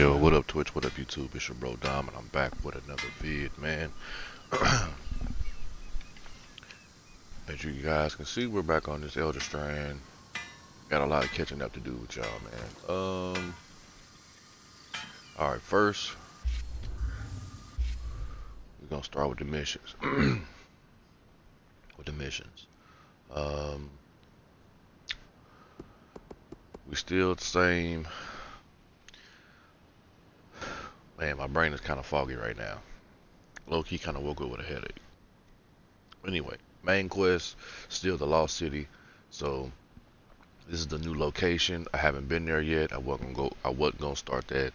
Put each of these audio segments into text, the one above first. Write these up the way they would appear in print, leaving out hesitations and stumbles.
Yo, what up Twitch, what up YouTube, it's your bro Dom and I'm back with another vid, man. As you guys can see, we're back on this Elder Strand. Got a lot of catching up to do with y'all, man. Alright, first, we're gonna start with the missions. with the missions. Um, we still the same. Man, my brain is kind of foggy right now. Low-key kind of woke up with a headache. Anyway, main quest, still the Lost City. So this is the new location. I haven't been there yet. I wasn't gonna start that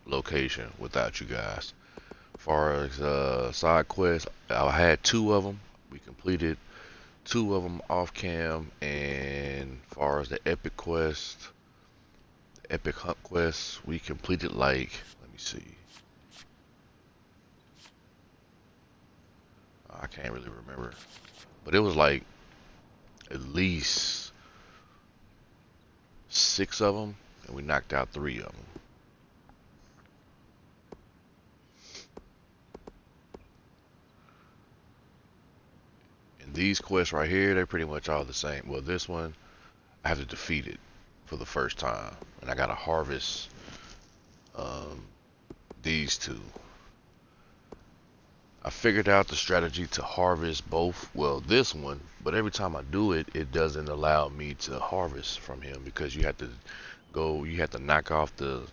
location without you guys. As far as side quests, I had 2 of them. We completed 2 of them off cam. And as far as the epic quest, the epic hunt quest, we completed like, let me see. I can't really remember, but it was like at least 6 of them, and we knocked out 3 of them. And these quests right here, they're pretty much all the same. Well, this one, I have to defeat it for the first time, and I gotta harvest these 2. I figured out the strategy to harvest both, well, this one, but every time I do it, it doesn't allow me to harvest from him because you have to knock off the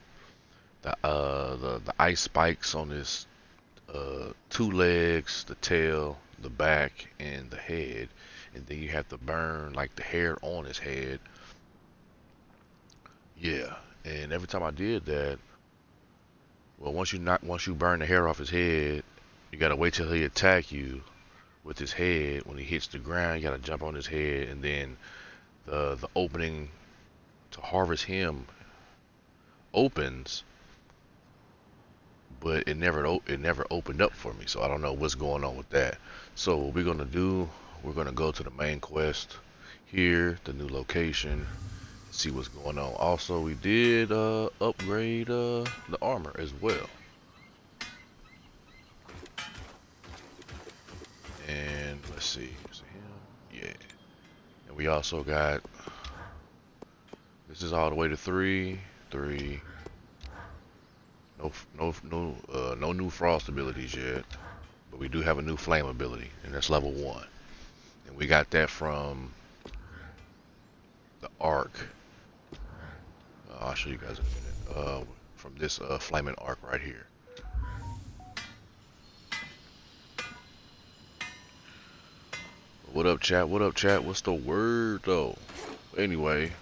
ice spikes on his 2 legs, the tail, the back, and the head, and then you have to burn like the hair on his head. Yeah, and every time I did that, well, once you burn the hair off his head, you gotta wait till he attack you with his head. When he hits the ground, you gotta jump on his head, and then the opening to harvest him opens, but it never opened up for me. So I don't know what's going on with that. So what we're gonna do, we're gonna go to the main quest here, the new location, see what's going on. Also, we did upgrade the armor as well. And let's see, is it him? Yeah. And we also got, this is all the way to 3. No new frost abilities yet, but we do have a new flame ability, and that's level 1. And we got that from the arc. I'll show you guys in a minute. From this flaming arc right here. What up, chat? What up, chat? What's the word, though? Anyway,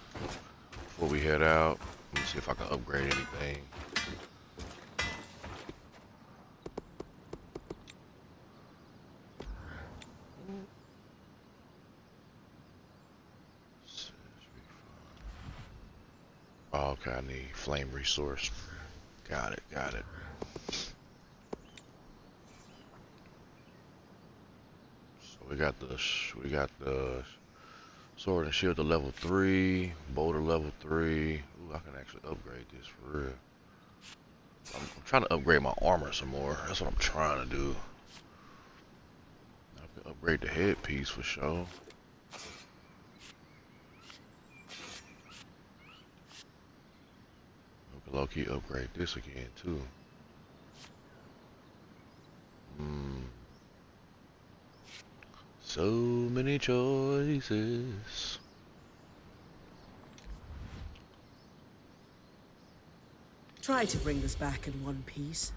before we head out, let me see if I can upgrade anything. Oh, okay, I need flame resource. Got it. So we got the sword and shield to level 3, bow to level 3. Ooh, I can actually upgrade this for real. I'm trying to upgrade my armor some more. That's what I'm trying to do. I can upgrade the headpiece for sure. I can low-key upgrade this again too. So many choices. Try to bring this back in one piece.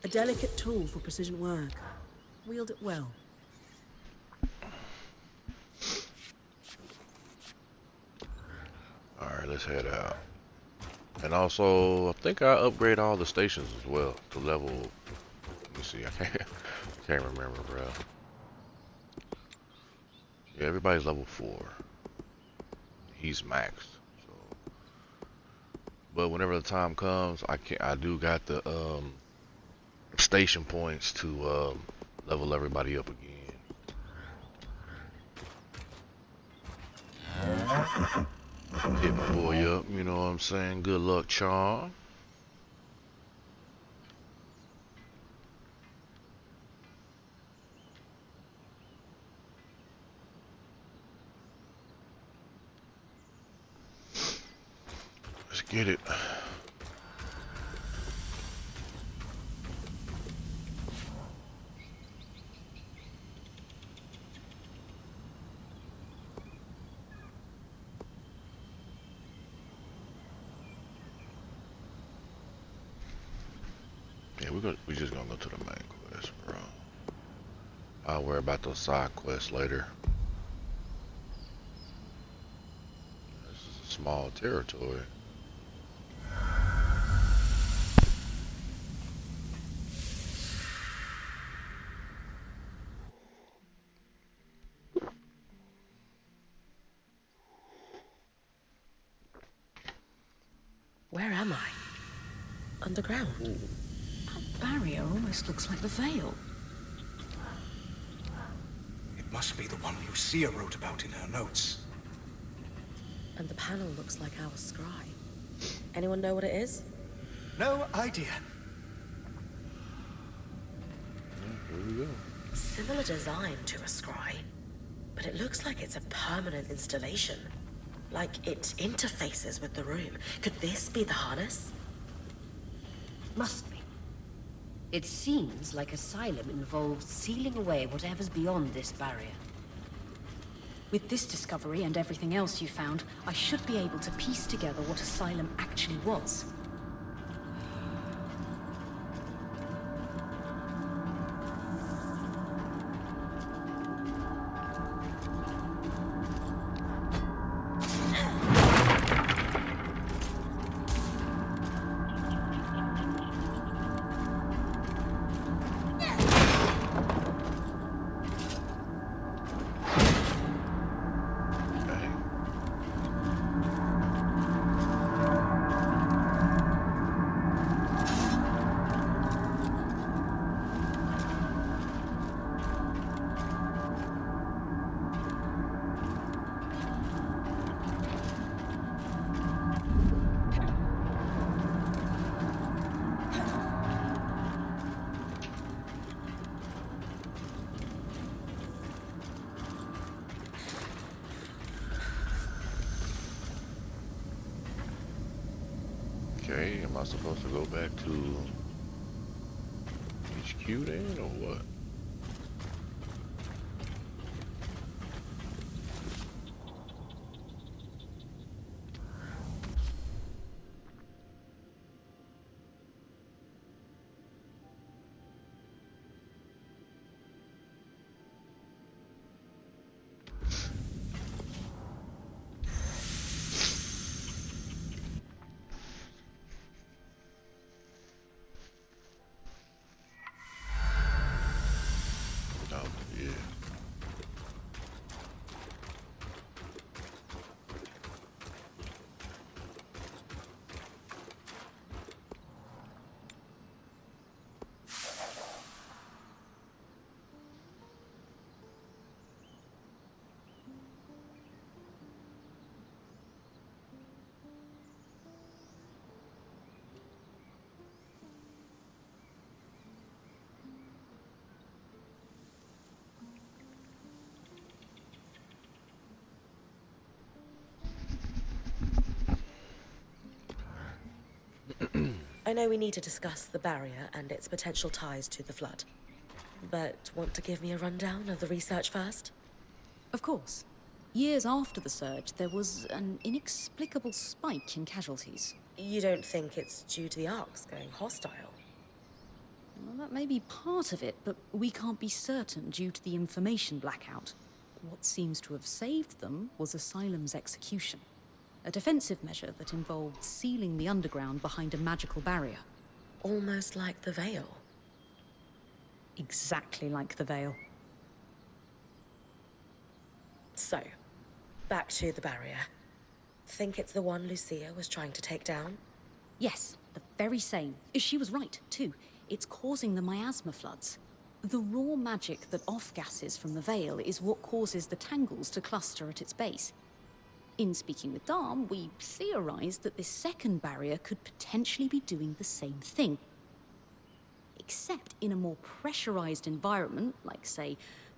A delicate tool for precision work. Wield it well. Alright, let's head out. And also, I think I upgrade all the stations as well to level. Let me see, I can't remember, bro. Yeah, everybody's level 4. He's maxed. So But whenever the time comes, I do got the station points to level everybody up again. Hit my boy up, you know what I'm saying? Good luck, Charm. Let's get it. Yeah, we just gonna go to the main quest, bro. I'll worry about those side quests later. This is a small territory. Where am I? Underground. That barrier almost looks like the veil. It must be the one Lucia wrote about in her notes. And the panel looks like our scry. Anyone know what it is? No idea. Here we go. Similar design to a scry, but it looks like it's a permanent installation. Like it interfaces with the room. Could this be the harness? Must be. It seems like Asylum involves sealing away whatever's beyond this barrier. With this discovery and everything else you found, I should be able to piece together what Asylum actually was. Okay. Okay, am I supposed to go back to HQ then, or what? Oh, yeah. I know we need to discuss the barrier and its potential ties to the flood. But want to give me a rundown of the research first? Of course. Years after the surge, there was an inexplicable spike in casualties. You don't think it's due to the Arks going hostile? Well, that may be part of it, but we can't be certain due to the information blackout. What seems to have saved them was Asylum's execution. A defensive measure that involved sealing the underground behind a magical barrier. Almost like the Veil. Exactly like the Veil. So, back to the barrier. Think it's the one Lucia was trying to take down? Yes, the very same. She was right, too. It's causing the miasma floods. The raw magic that off-gasses from the veil is what causes the tangles to cluster at its base. In speaking with Darm, we theorized that this second barrier could potentially be doing the same thing. Except in a more pressurized environment, like, say,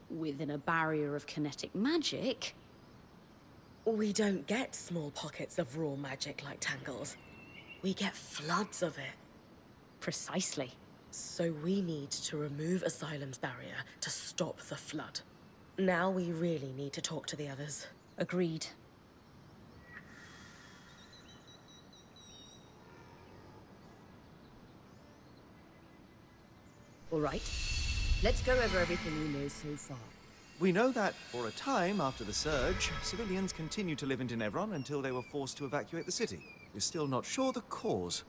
within a barrier of kinetic magic. We don't get small pockets of raw magic like tangles. We get floods of it. Precisely. So we need to remove Asylum's barrier to stop the flood. Now we really need to talk to the others. Agreed. All right. Let's go over everything we know so far. We know that, for a time after the surge, civilians continued to live in Tenebron until they were forced to evacuate the city. We're still not sure the cause.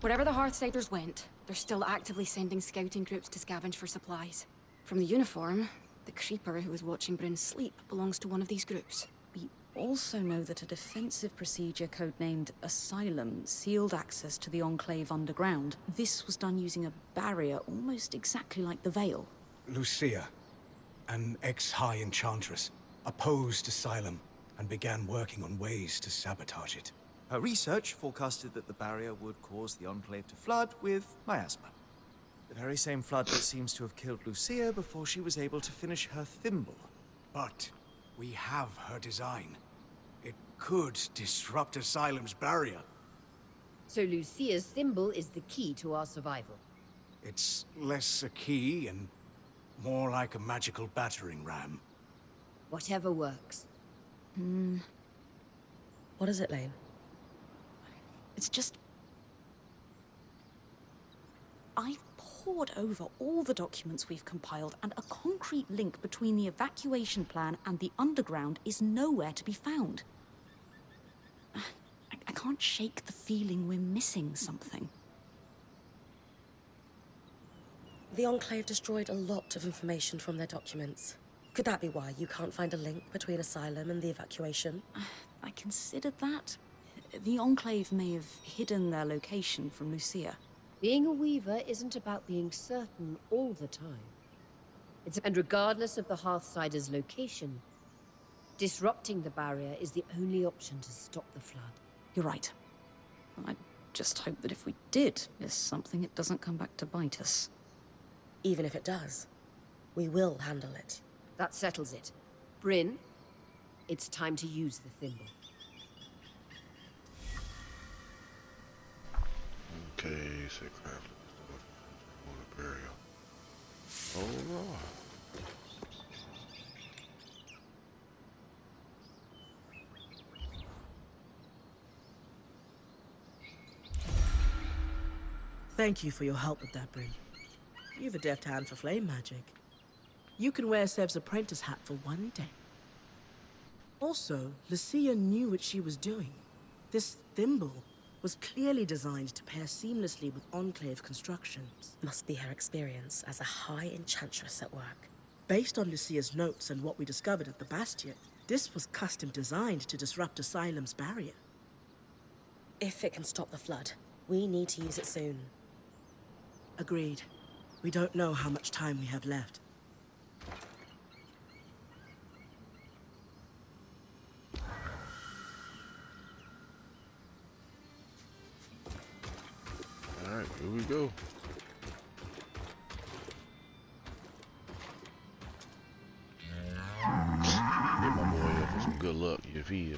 Wherever the Hearthsiders went, they're still actively sending scouting groups to scavenge for supplies. From the uniform, the creeper who was watching Bryn sleep belongs to one of these groups. We also know that a defensive procedure codenamed Asylum sealed access to the Enclave underground. This was done using a barrier almost exactly like the Veil. Lucia, an ex-High Enchantress, opposed Asylum and began working on ways to sabotage it. Her research forecasted that the barrier would cause the Enclave to flood with miasma. The very same flood that seems to have killed Lucia before she was able to finish her thimble. But we have her design. It could disrupt Asylum's barrier. So Lucia's thimble is the key to our survival. It's less a key and more like a magical battering ram. Whatever works. What is it, Lane? It's just... I've pored over all the documents we've compiled, and a concrete link between the evacuation plan and the underground is nowhere to be found. I can't shake the feeling we're missing something. The Enclave destroyed a lot of information from their documents. Could that be why you can't find a link between Asylum and the evacuation? I considered that. The Enclave may have hidden their location from Lucia. Being a weaver isn't about being certain all the time. And regardless of the Hearthsider's location, disrupting the barrier is the only option to stop the flood. You're right. I just hope that if we did miss something, it doesn't come back to bite us. Even if it does, we will handle it. That settles it. Bryn, it's time to use the thimble. Okay, say crap. Burial. Oh, Lord. Thank you for your help with that, Bryn. You've a deft hand for flame magic. You can wear Sev's apprentice hat for one day. Also, Lucia knew what she was doing. This thimble was clearly designed to pair seamlessly with Enclave constructions. Must be her experience as a High Enchantress at work. Based on Lucia's notes and what we discovered at the Bastion, this was custom designed to disrupt Asylum's barrier. If it can stop the flood, we need to use it soon. Agreed. We don't know how much time we have left. Alright, here we go. Get my boy up for some good luck if he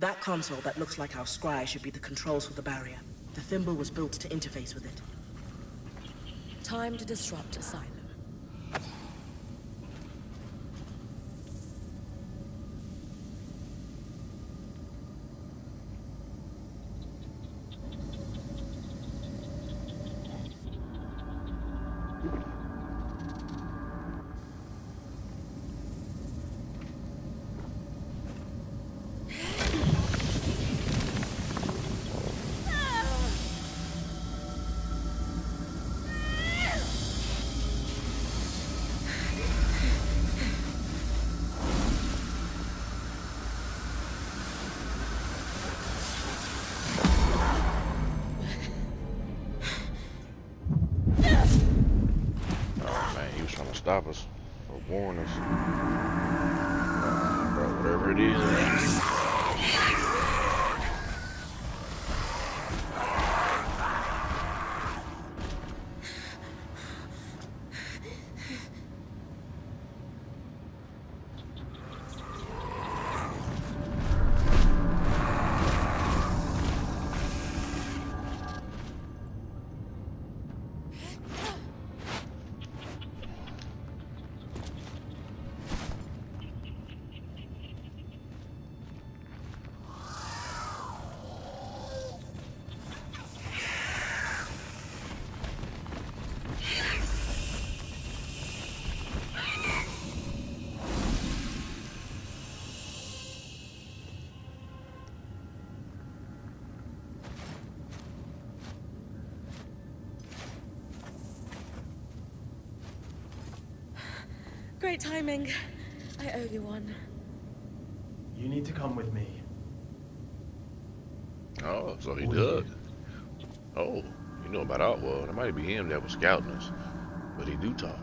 That console that looks like our scry should be the controls for the barrier. The thimble was built to interface with it. Time to disrupt Asylum. just trying to stop us or warn us. Bro, whatever it is. Great timing. I owe you one. You need to come with me. Oh, so he does. Oh, you know about Outworld. It might be him that was scouting us, but he do talk.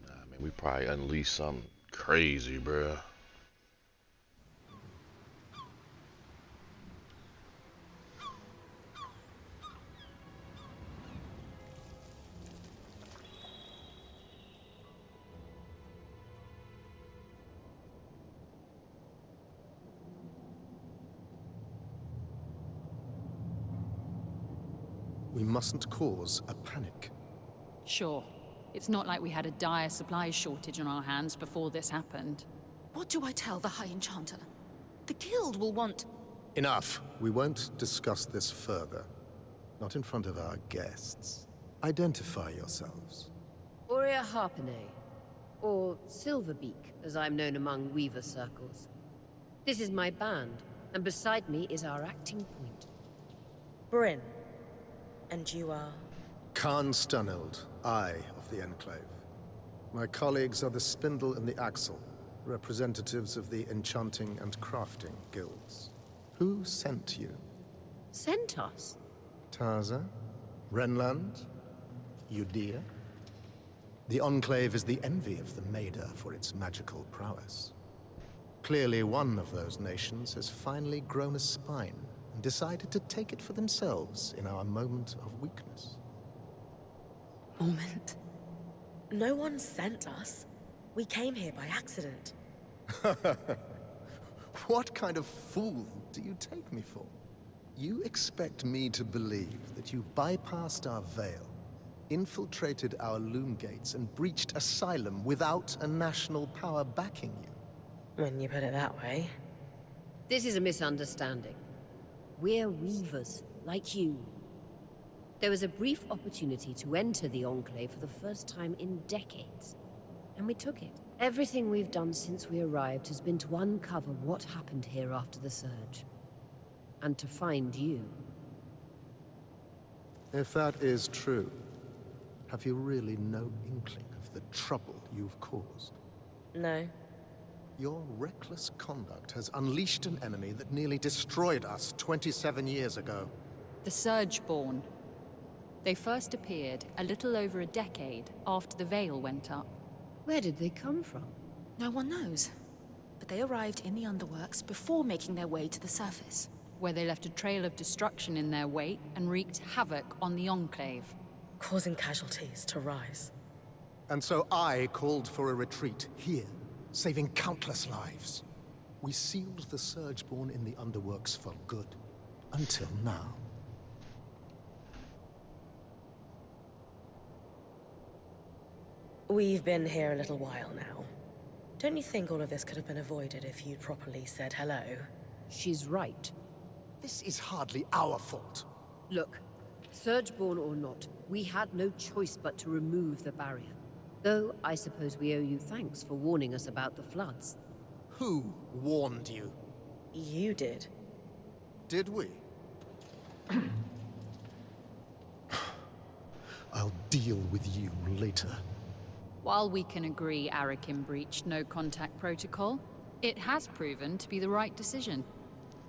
I mean, we probably unleashed something crazy, bruh. We mustn't cause a panic. Sure. It's not like we had a dire supplies shortage on our hands before this happened. What do I tell the High Enchanter? The Guild will want... Enough! We won't discuss this further. Not in front of our guests. Identify yourselves. Aurea Harpenay, or Silverbeak, as I'm known among Weaver circles. This is my band, and beside me is our acting point. Bryn. And you are? Khan Stunhild, Eye of the Enclave. My colleagues are the Spindle and the Axle, representatives of the Enchanting and Crafting Guilds. Who sent you? Sent us? Tarza? Renland? Udea? The Enclave is the envy of the Maida for its magical prowess. Clearly one of those nations has finally grown a spine and decided to take it for themselves in our moment of weakness. Moment? No one sent us. We came here by accident. What kind of fool do you take me for? You expect me to believe that you bypassed our veil, infiltrated our loom gates, and breached Asylum without a national power backing you? When you put it that way. This is a misunderstanding. We're Weavers, like you. There was a brief opportunity to enter the Enclave for the first time in decades, and we took it. Everything we've done since we arrived has been to uncover what happened here after the Surge. And to find you. If that is true, have you really no inkling of the trouble you've caused? No. Your reckless conduct has unleashed an enemy that nearly destroyed us 27 years ago. The Surgeborn. They first appeared a little over a decade after the Veil went up. Where did they come from? No one knows. But they arrived in the Underworks before making their way to the surface. Where they left a trail of destruction in their wake and wreaked havoc on the Enclave. Causing casualties to rise. And so I called for a retreat here, saving countless lives. We sealed the Surgeborn in the Underworks for good. Until now. We've been here a little while now. Don't you think all of this could have been avoided if you'd properly said hello? She's right. This is hardly our fault. Look, Surgeborn or not, we had no choice but to remove the barrier. Though, I suppose we owe you thanks for warning us about the floods. Who warned you? You did. Did we? I'll deal with you later. While we can agree Arakim breached no-contact protocol, it has proven to be the right decision.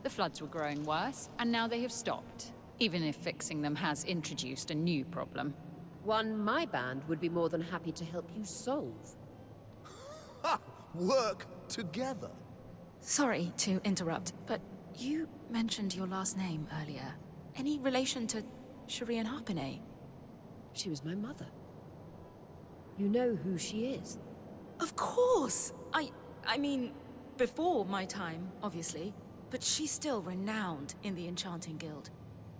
The floods were growing worse, and now they have stopped, even if fixing them has introduced a new problem. One my band would be more than happy to help you solve. Ha! Work together. Sorry to interrupt, but you mentioned your last name earlier. Any relation to Shireen Harpenay? She was my mother. You know who she is? Of course! I mean, before my time, obviously. But she's still renowned in the Enchanting Guild.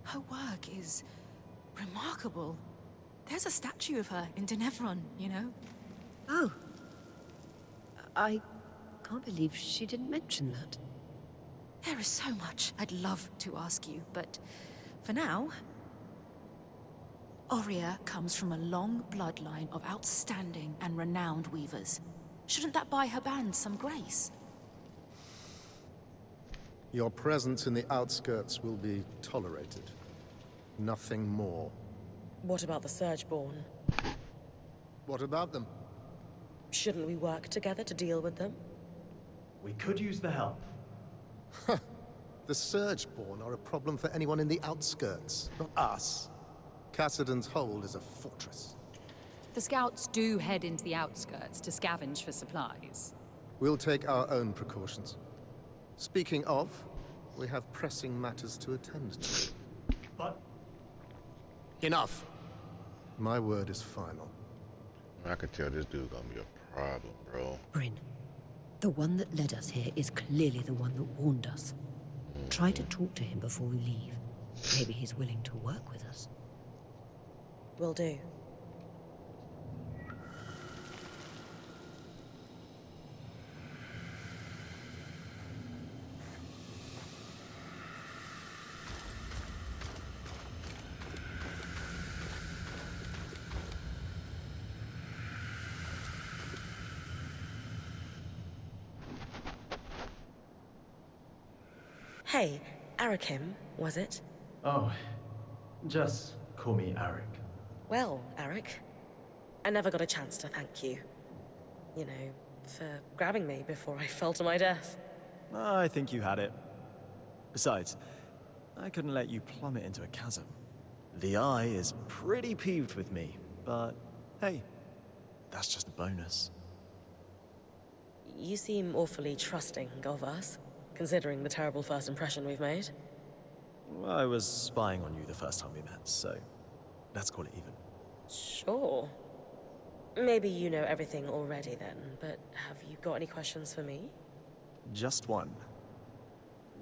Her work is remarkable. There's a statue of her in Denevron, you know? Oh. I can't believe she didn't mention that. There is so much I'd love to ask you, but for now, Aurea comes from a long bloodline of outstanding and renowned weavers. Shouldn't that buy her band some grace? Your presence in the outskirts will be tolerated. Nothing more. What about the Surgeborn? What about them? Shouldn't we work together to deal with them? We could use the help. The Surgeborn are a problem for anyone in the outskirts, not us. Cassidon's Hold is a fortress. The scouts do head into the outskirts to scavenge for supplies. We'll take our own precautions. Speaking of, we have pressing matters to attend to. But... Enough! My word is final. I can tell this dude gonna be a problem, bro. Bryn, the one that led us here is clearly the one that warned us. Try to talk to him before we leave. Maybe he's willing to work with us. Will do. Hey, Arakim, was it? Oh, just call me Arik. Well, Arik, I never got a chance to thank you. You know, for grabbing me before I fell to my death. I think you had it. Besides, I couldn't let you plummet into a chasm. The Eye is pretty peeved with me, but hey, that's just a bonus. You seem awfully trusting of us, considering the terrible first impression we've made. I was spying on you the first time we met, so let's call it even. Sure. Maybe you know everything already then, but have you got any questions for me? Just one.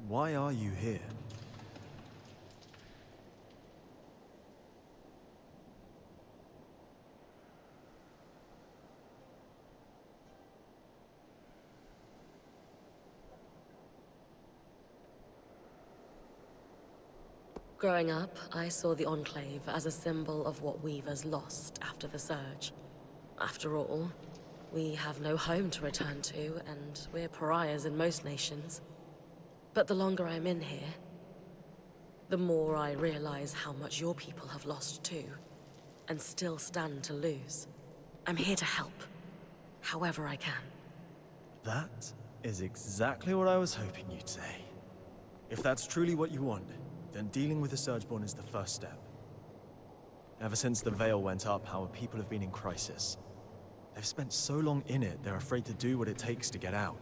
Why are you here? Growing up, I saw the Enclave as a symbol of what Weavers lost after the Surge. After all, we have no home to return to, and we're pariahs in most nations. But the longer I'm in here, the more I realize how much your people have lost too, and still stand to lose. I'm here to help, however I can. That is exactly what I was hoping you'd say. If that's truly what you want, then dealing with the Surgeborn is the first step. Ever since the Veil went up, our people have been in crisis. They've spent so long in it, they're afraid to do what it takes to get out.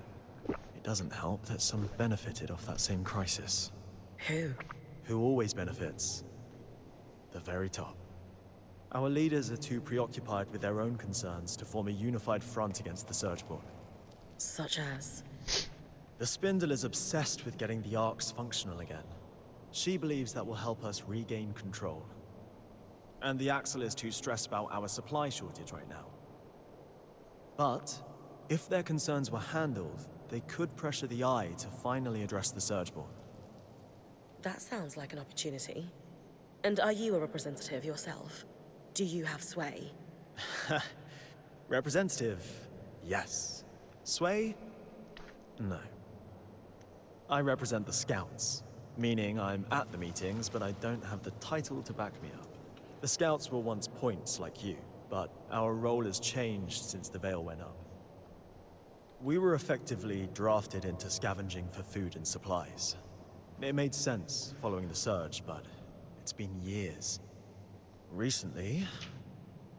It doesn't help that some have benefited off that same crisis. Who? Who always benefits? The very top. Our leaders are too preoccupied with their own concerns to form a unified front against the Surgeborn. Such as? The Spindle is obsessed with getting the Arcs functional again. She believes that will help us regain control. And the Axle is too stressed about our supply shortage right now. But, if their concerns were handled, they could pressure the Eye to finally address the Surgeborn. That sounds like an opportunity. And are you a representative yourself? Do you have sway? Representative, yes. Sway? No. I represent the Scouts, meaning I'm at the meetings, but I don't have the title to back me up. The Scouts were once points like you, but our role has changed since the Veil went up. We were effectively drafted into scavenging for food and supplies. It made sense following the Surge, but it's been years. Recently,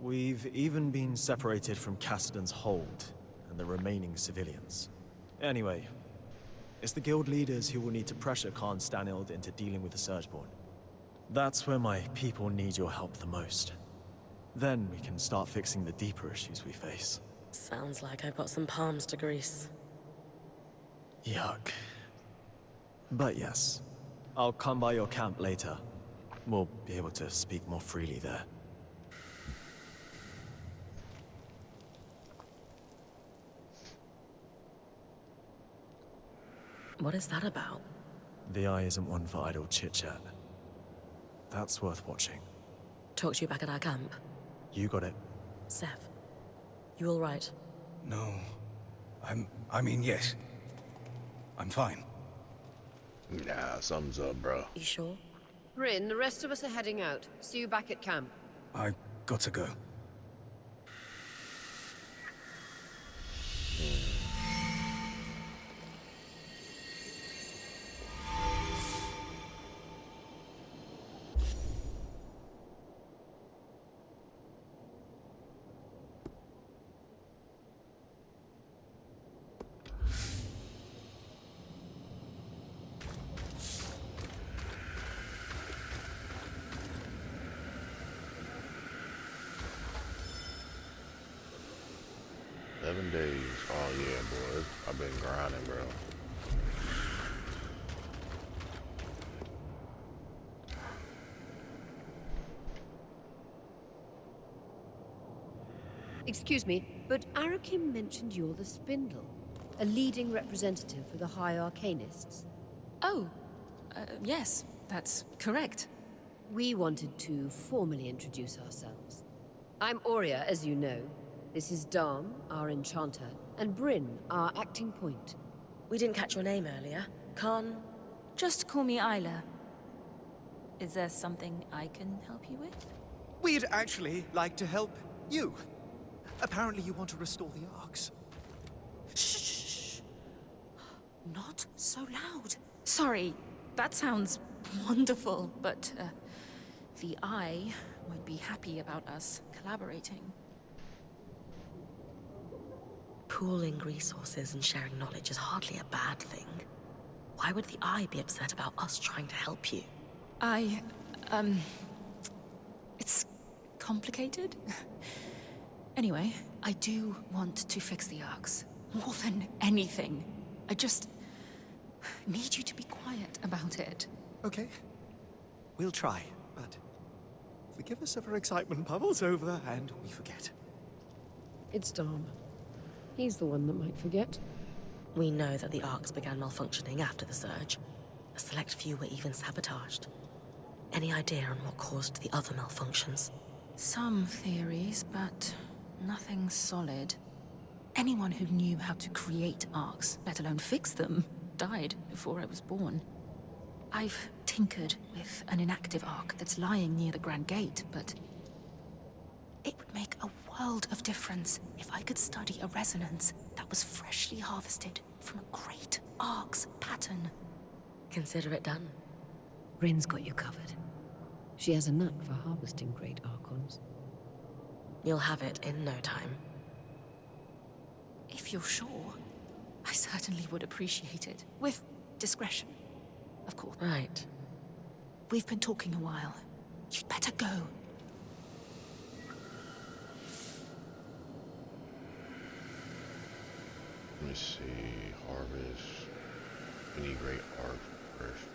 We've even been separated from Cassidan's hold and the remaining civilians. Anyway, it's the guild leaders who will need to pressure Khan Stanild into dealing with the Surgeborn. That's where my people need your help the most. Then we can start fixing the deeper issues we face. Sounds like I've got some palms to grease. Yuck. But yes, I'll come by your camp later. We'll be able to speak more freely there. What is that about? The Eye isn't one for idle chit-chat. That's worth watching. Talk to you back at our camp. You got it. Sev, you all right? No. I mean, yes. I'm fine. Nah, something's up, bro. You sure? Bryn, the rest of us are heading out. See you back at camp. I got to go. 7 days. Oh yeah, boy. I've been grinding, bro. Excuse me, but Arakim mentioned you're the Spindle, a leading representative for the High Arcanists. Oh, yes, that's correct. We wanted to formally introduce ourselves. I'm Aurea, as you know. This is Dom, our enchanter, and Bryn, our acting point. We didn't catch your name earlier. Khan? Just call me Isla. Is there something I can help you with? We'd actually like to help you. Apparently you want to restore the Arks. Shh! Not so loud. Sorry, that sounds wonderful, but the Eye won't be happy about us collaborating. Pooling resources and sharing knowledge is hardly a bad thing. Why would the Eye be upset about us trying to help you? It's complicated. Anyway, I do want to fix the Arks. More than anything. I just need you to be quiet about it. Okay. We'll try, but forgive us if our excitement bubbles over and we forget. It's Dom. He's the one that might forget. We know that the Arks began malfunctioning after the surge. A select few were even sabotaged. Any idea on what caused the other malfunctions? Some theories, but nothing solid. Anyone who knew how to create Arks, let alone fix them, died before I was born. I've tinkered with an inactive Ark that's lying near the Grand Gate, but it would make a world of difference if I could study a resonance that was freshly harvested from a great Ark's pattern. Consider it done. Bryn's got you covered. She has a knack for harvesting great Archons. You'll have it in no time. If you're sure, I certainly would appreciate it. With discretion, of course. Right. We've been talking a while. You'd better go. Let me see. Harvest. Any great art first.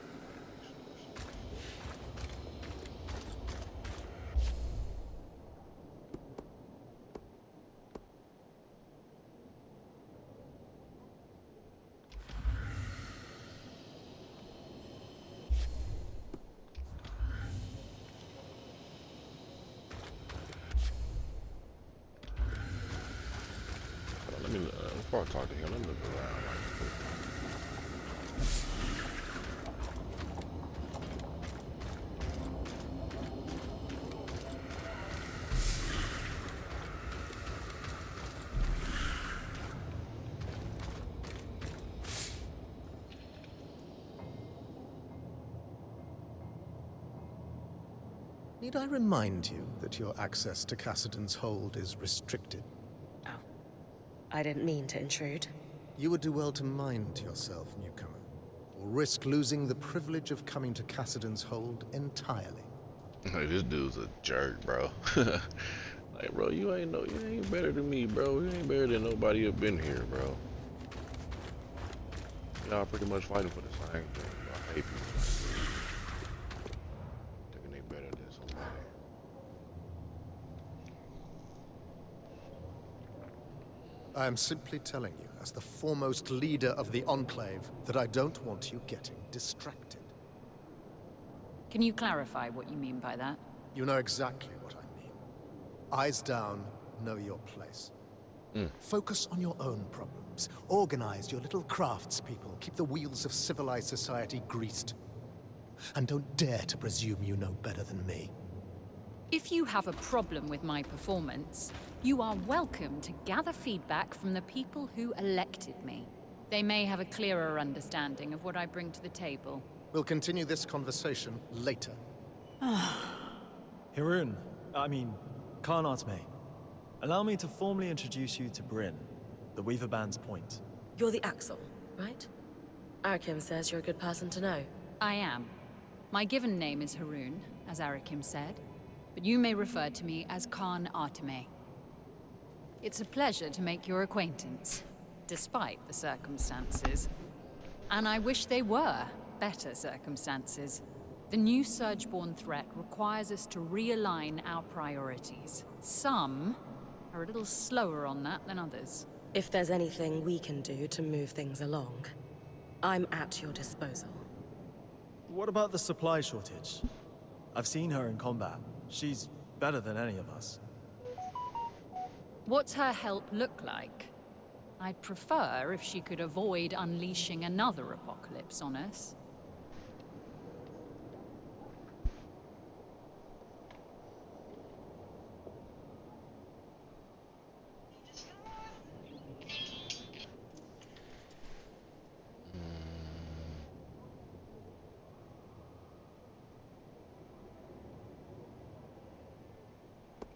Before I talk to him, let me look around. Need I remind you that your access to Cassidon's hold is restricted? Oh. I didn't mean to intrude. You would do well to mind yourself, newcomer, or risk losing the privilege of coming to Cassidon's hold entirely. Hey, this dude's a jerk, bro. Like, bro, you ain't better than me, bro. You ain't better than nobody up in here, bro. Y'all pretty much fighting for the same thing. I hate people like this. Thinking they better than somebody. I am simply telling you, as the foremost leader of the Enclave, that I don't want you getting distracted. Can you clarify what you mean by that? You know exactly what I mean. Eyes down, know your place. Focus on your own problems. Organize your little craftspeople. Keep the wheels of civilized society greased. And don't dare to presume you know better than me. If you have a problem with my performance, you are welcome to gather feedback from the people who elected me. They may have a clearer understanding of what I bring to the table. We'll continue this conversation later. Hirun, Khan Atme. Allow me to formally introduce you to Bryn, the Weaver Band's point. You're the Axel, right? Arakim says you're a good person to know. I am. My given name is Harun, as Arakim said, but you may refer to me as Khan Atme. It's a pleasure to make your acquaintance, despite the circumstances. And I wish they were better circumstances. The new Surgeborn threat requires us to realign our priorities. Some are a little slower on that than others. If there's anything we can do to move things along, I'm at your disposal. What about the supply shortage? I've seen her in combat. She's better than any of us. What's her help look like? I'd prefer if she could avoid unleashing another apocalypse on us.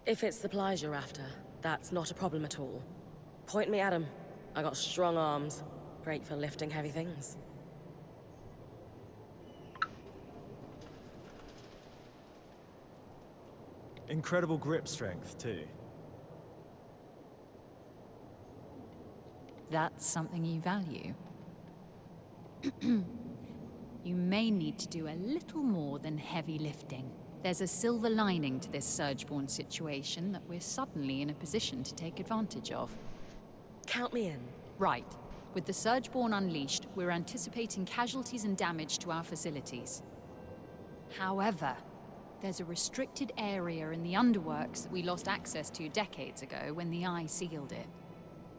If it's supplies you're after, that's not a problem at all. Point me at 'em. I got strong arms. Great for lifting heavy things. Incredible grip strength, too. That's something you value. You may need to do a little more than heavy lifting. There's a silver lining to this Surgeborn situation that we're suddenly in a position to take advantage of. Count me in. Right. With the Surgeborn unleashed, we're anticipating casualties and damage to our facilities. However, there's a restricted area in the underworks that we lost access to decades ago when the Eye sealed it.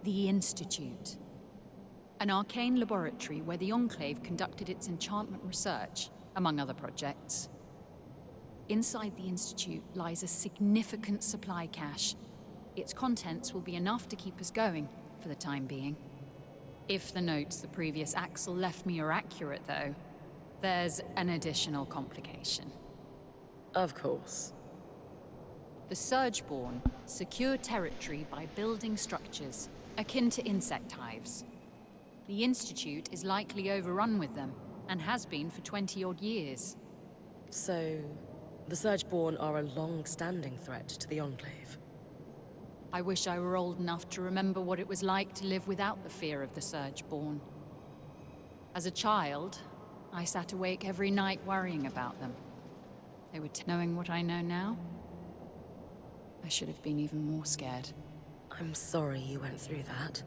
The Institute. An arcane laboratory where the Enclave conducted its enchantment research, among other projects. Inside the Institute lies a significant supply cache. Its contents will be enough to keep us going, for the time being. If the notes the previous Axel left me are accurate, though, there's an additional complication. Of course. The Surgeborn secure territory by building structures, akin to insect hives. The Institute is likely overrun with them, and has been for 20-odd years. So, the Surgeborn are a long-standing threat to the Enclave. I wish I were old enough to remember what it was like to live without the fear of the Surgeborn. As a child, I sat awake every night worrying about them. They were knowing what I know now, I should have been even more scared. I'm sorry you went through that.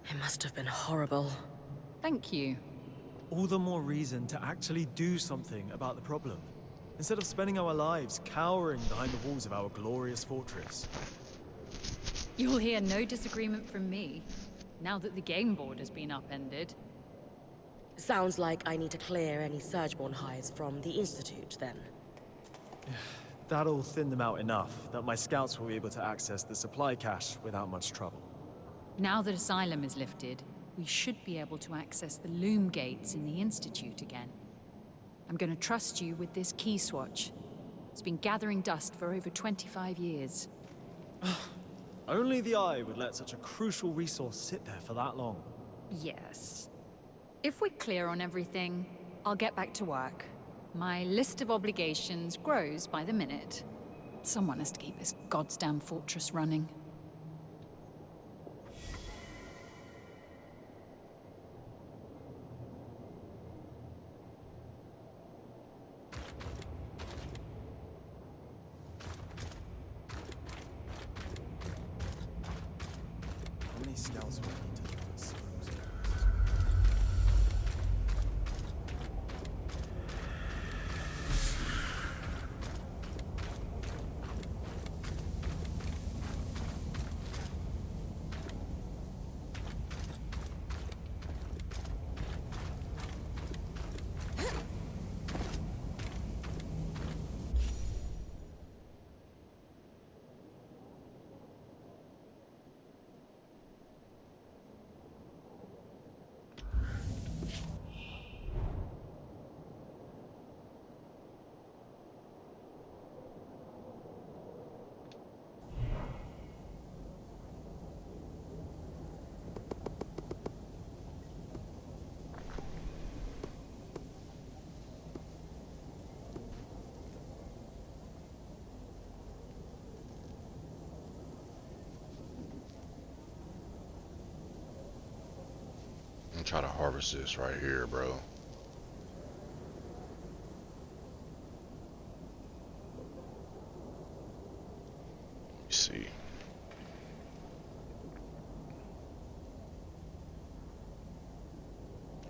It must have been horrible. Thank you. All the more reason to actually do something about the problem, instead of spending our lives cowering behind the walls of our glorious fortress. You'll hear no disagreement from me, now that the game board has been upended. Sounds like I need to clear any Surgeborn hives from the Institute, then. That'll thin them out enough that my scouts will be able to access the supply cache without much trouble. Now that Asylum is lifted, we should be able to access the loom gates in the Institute again. I'm gonna trust you with this key swatch. It's been gathering dust for over 25 years. Only the Eye would let such a crucial resource sit there for that long. Yes. If we're clear on everything, I'll get back to work. My list of obligations grows by the minute. Someone has to keep this goddamn fortress running. How many scouts will we need to dispose of? I'm trying to harvest this right here, bro. Let me see.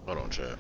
Hold on, chat.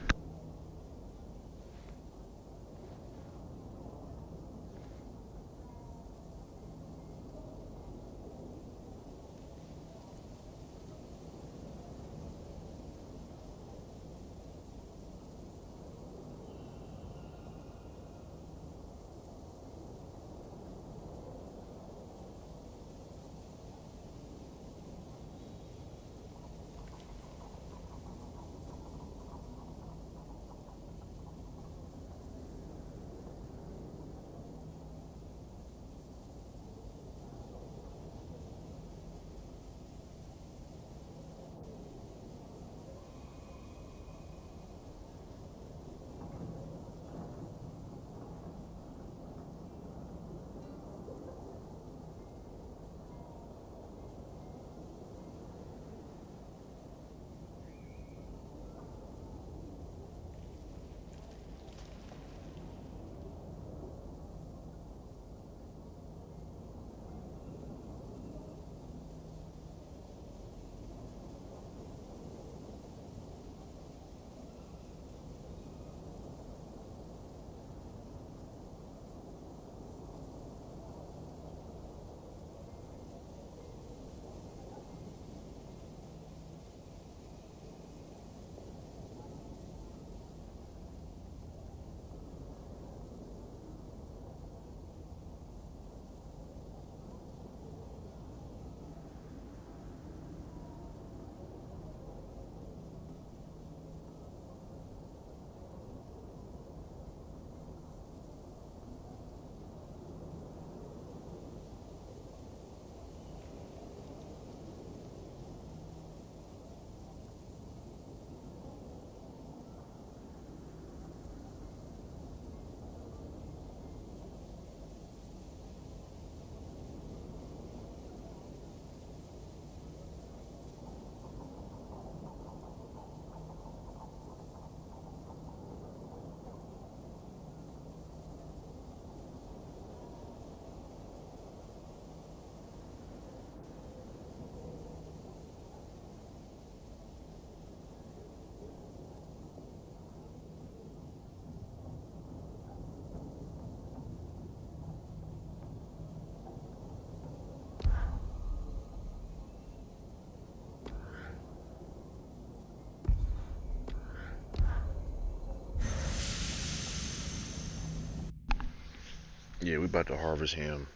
Yeah, we about to harvest him.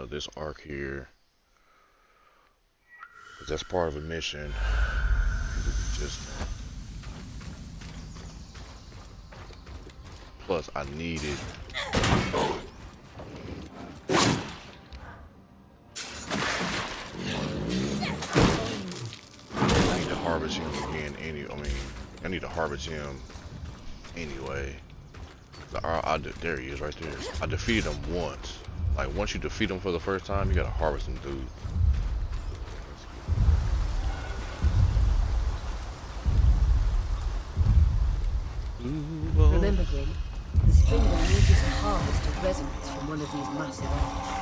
This arc here. 'Cause that's part of a mission. Just plus I needed harvest him again. I need to harvest him anyway. There he is right there. I defeated him once. Like once you defeat him for the first time, you gotta harvest him, dude. Remember, Grim, the spring will need you to harvest a resonance from one of these massive elves.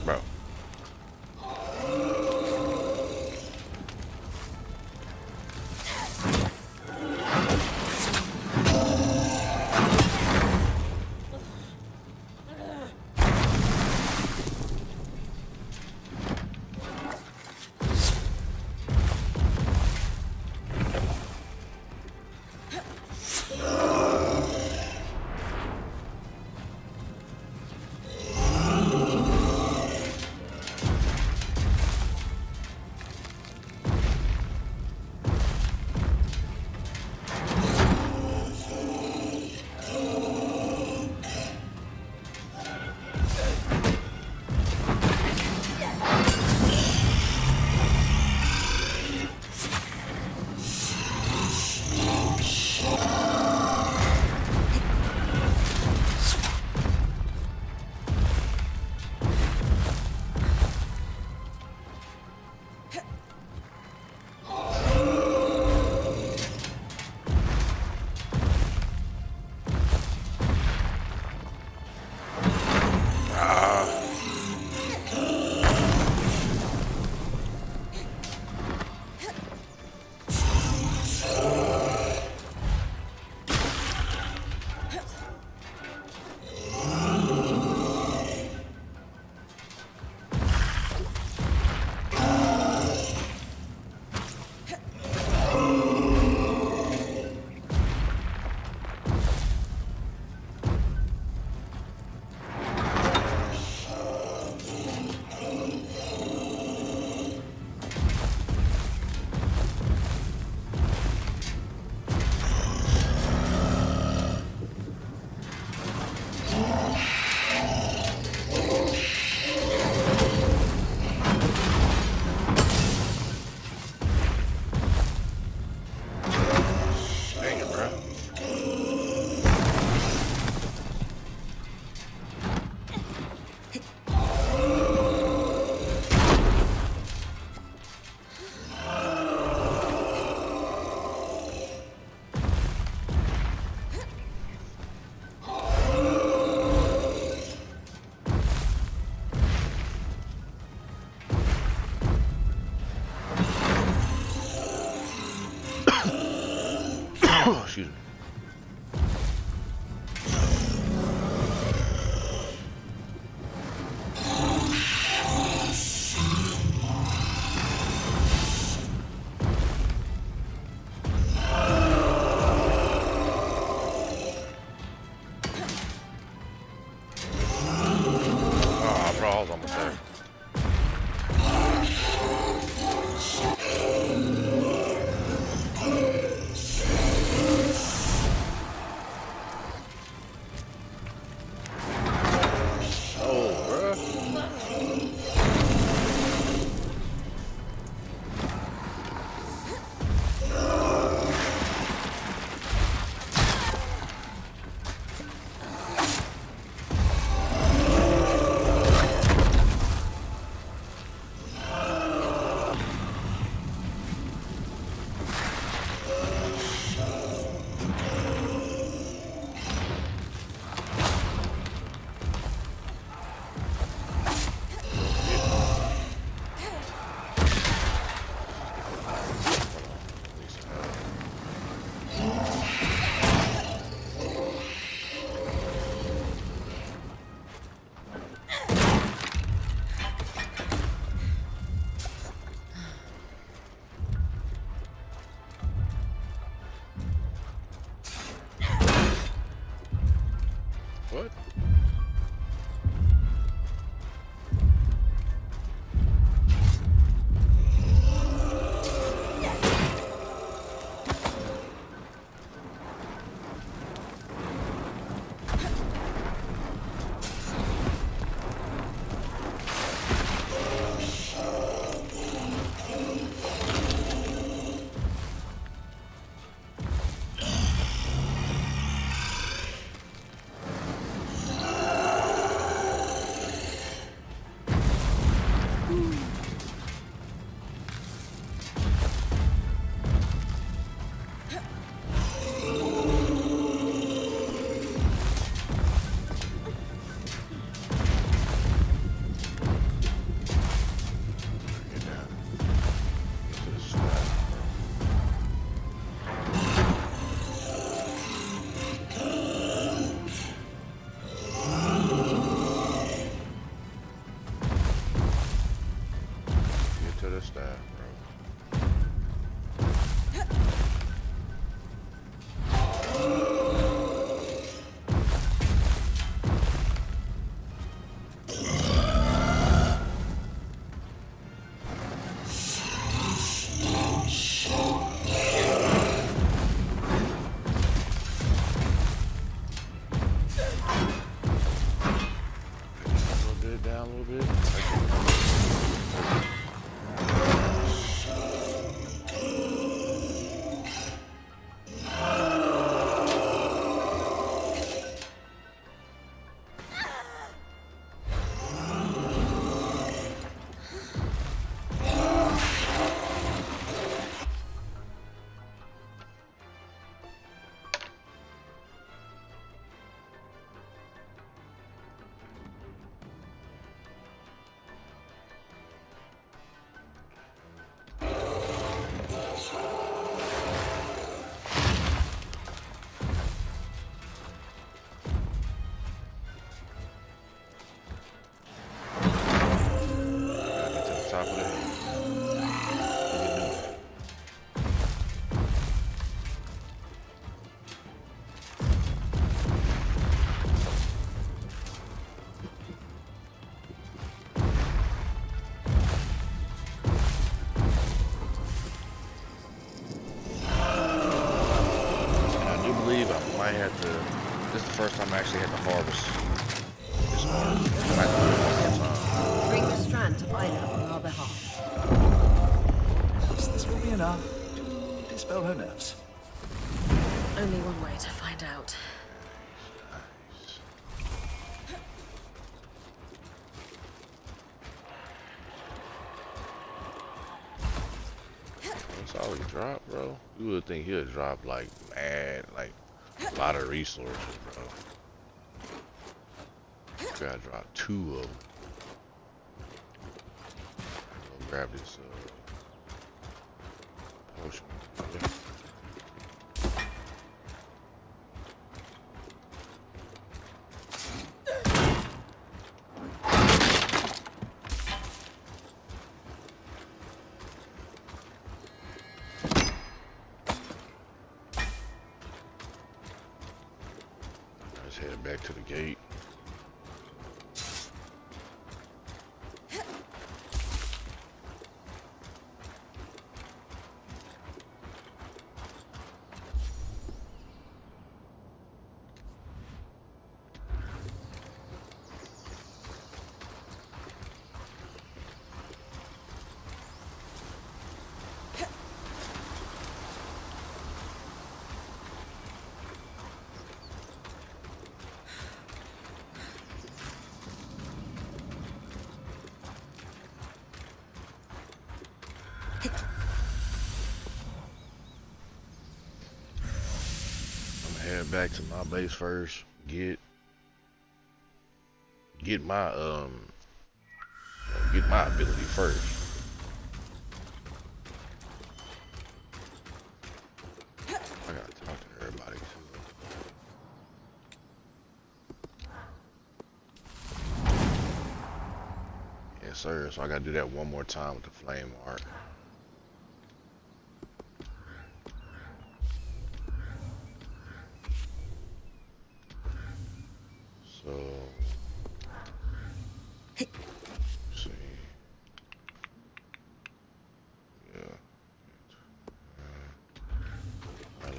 Bro. Excuse me. Ah, bro, I was almost there. What? Down a little bit. Top of the head. I do believe I might have to. This is the first time I actually had to harvest this art. I might have to do it one more time. Bring the Strand to Isla on our behalf. Perhaps this will be enough to dispel her nerves. Only one way to find out. That's all he dropped, bro. You would think he'd drop like mad, like a lot of resources, bro. Gotta drop 2 of them. Go grab this potion. Let's head back to the gate. Head back to my base first. Get my ability first. I gotta talk to everybody too. Yes sir, so I gotta do that one more time with the flame art.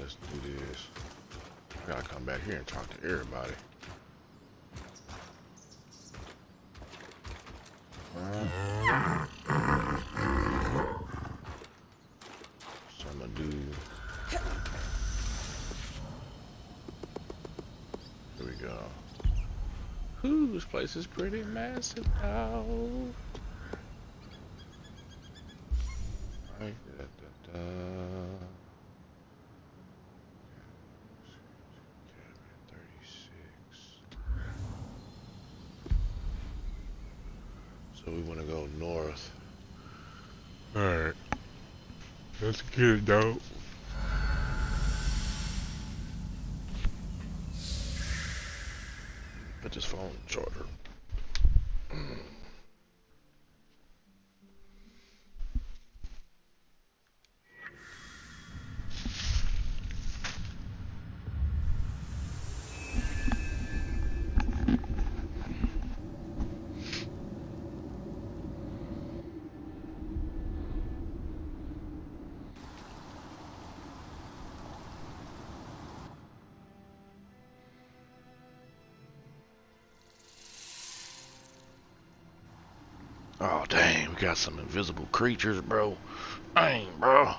let's do this. I gotta come back here and talk to everybody. So I'm gonna do. Here we go. Ooh, this place is pretty massive now. Right, da, da, da. 36. So we want to go north. Alright. Let's get it down. Put this phone in charger. Oh dang, we got some invisible creatures, bro. Dang, bro.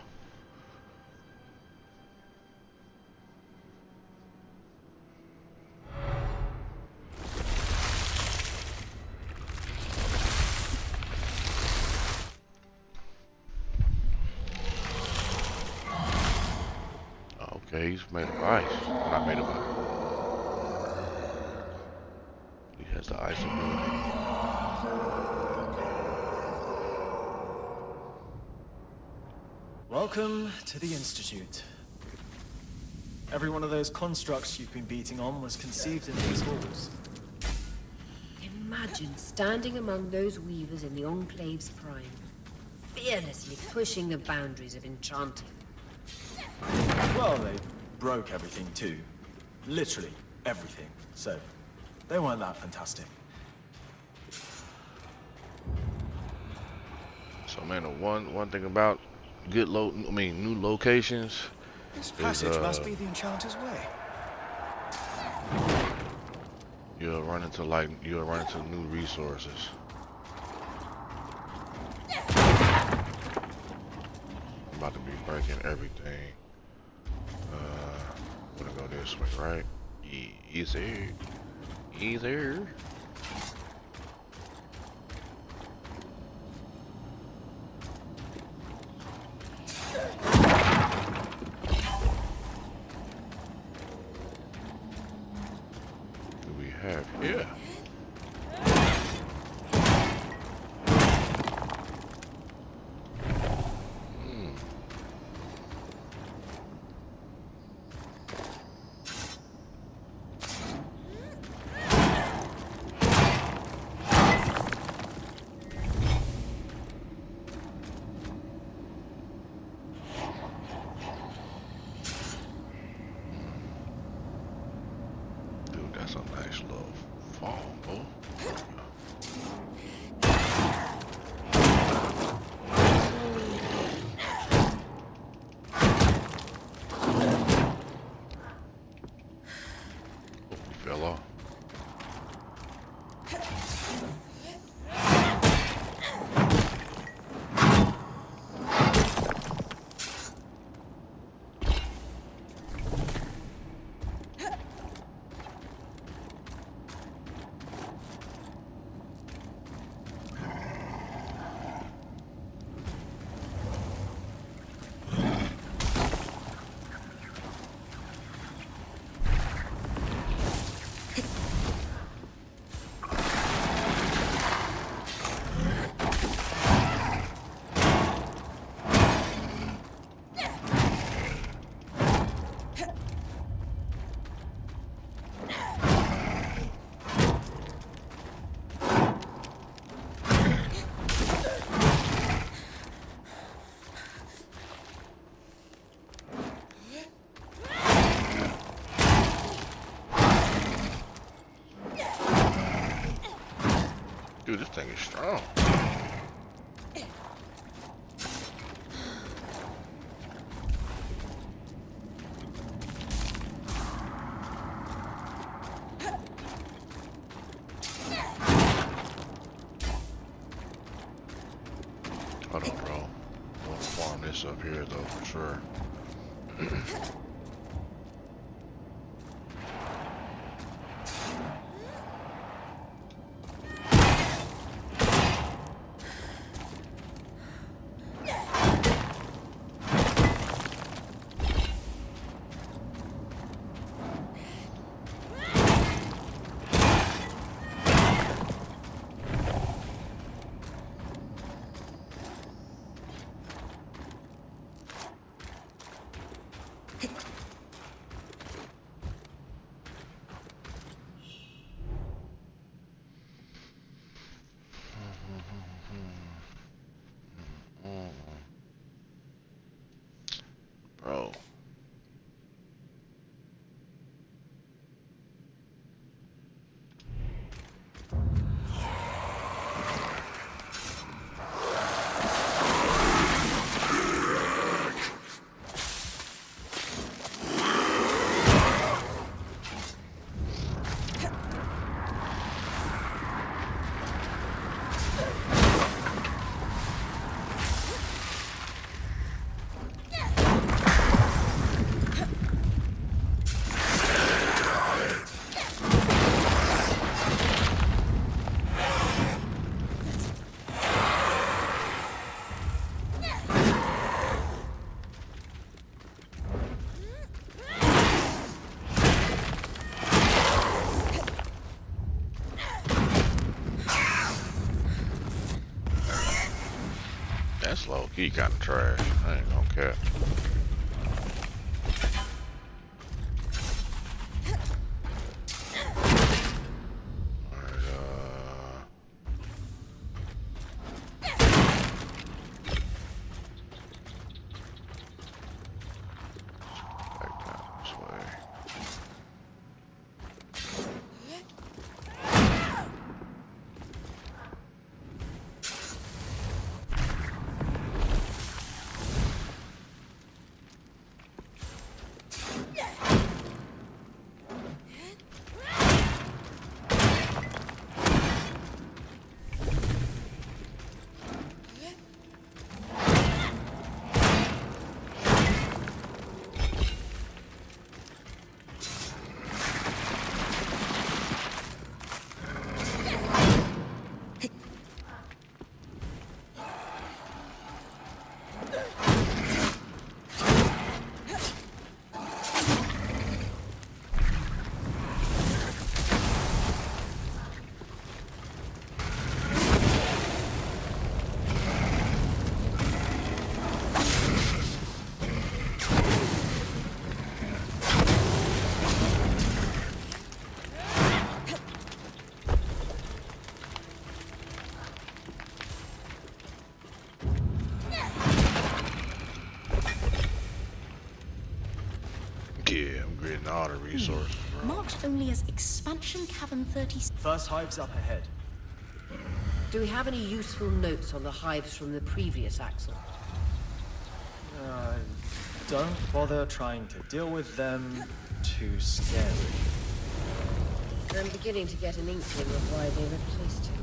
Okay, he's made of ice. Not made of ice. He has the ice ability. Welcome to the Institute. Every one of those constructs you've been beating on was conceived in these halls. Imagine standing among those weavers in the Enclave's prime, fearlessly pushing the boundaries of enchanting. Well, they broke everything too. Literally everything. So, they weren't that fantastic. So man, the one thing about new locations. This passage must be the Enchanter's Way. You'll run into new resources. I'm about to be breaking everything. I'm gonna go this way, right? Easy. Easier. Have here. Dude, that's a nice little fall, boy. He fell off. Dude, this thing is strong. bro. I want to farm this up here though for sure. Bro. That's low key kind of trash. I ain't gonna care. Yeah, I'm getting all the resources, bro. Marked only as Expansion Cavern 30. First hive's up ahead. Do we have any useful notes on the hives from the previous Axel? Don't bother trying to deal with them. Too scary. I'm beginning to get an inkling of why they replaced him.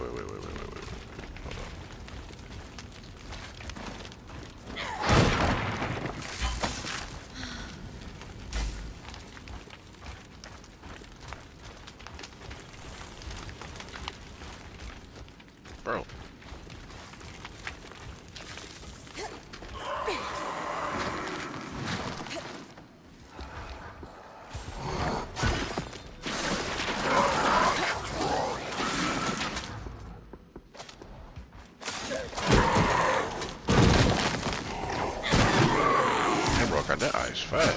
Wait. Bro. Hey, bro, got that ice fast.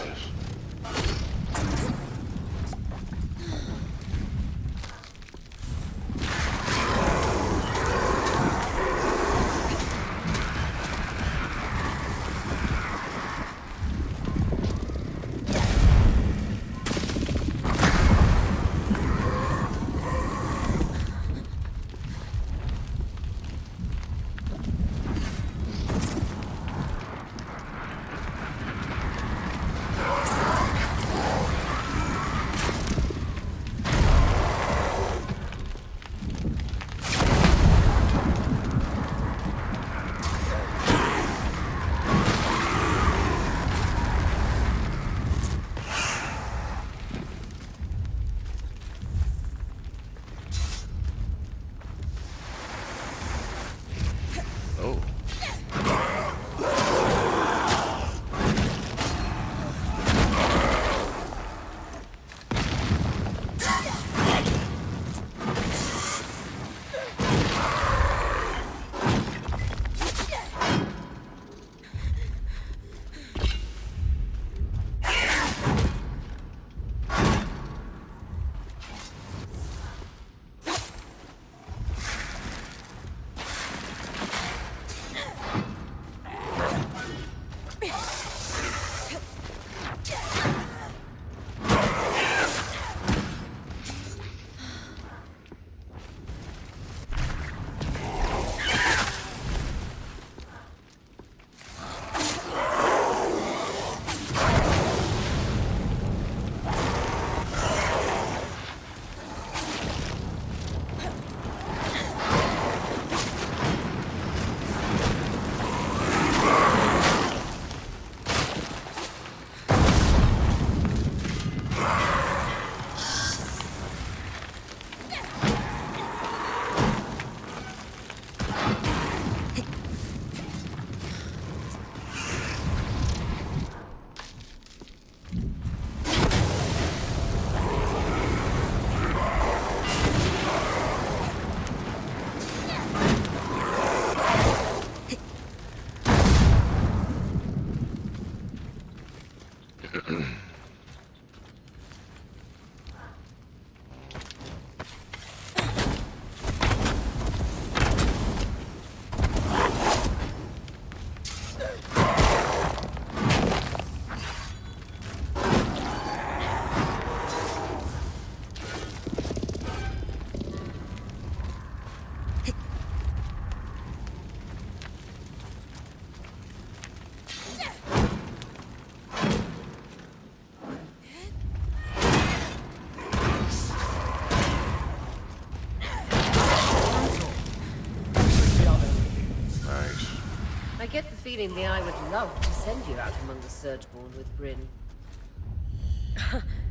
get the feeling the Eye would love to send you out among the Surgeborn with Bryn.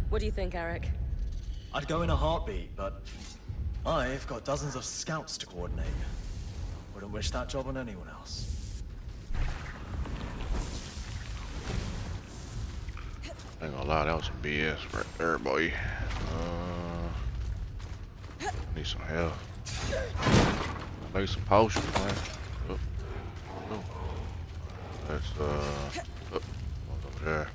What do you think, Eric? I'd go in a heartbeat, but I've got dozens of scouts to coordinate. Wouldn't wish that job on anyone else. Ain't gonna lie, that was some BS right there, boy. Need some help. Make some potions, man. Oh, oh. That's one's over there.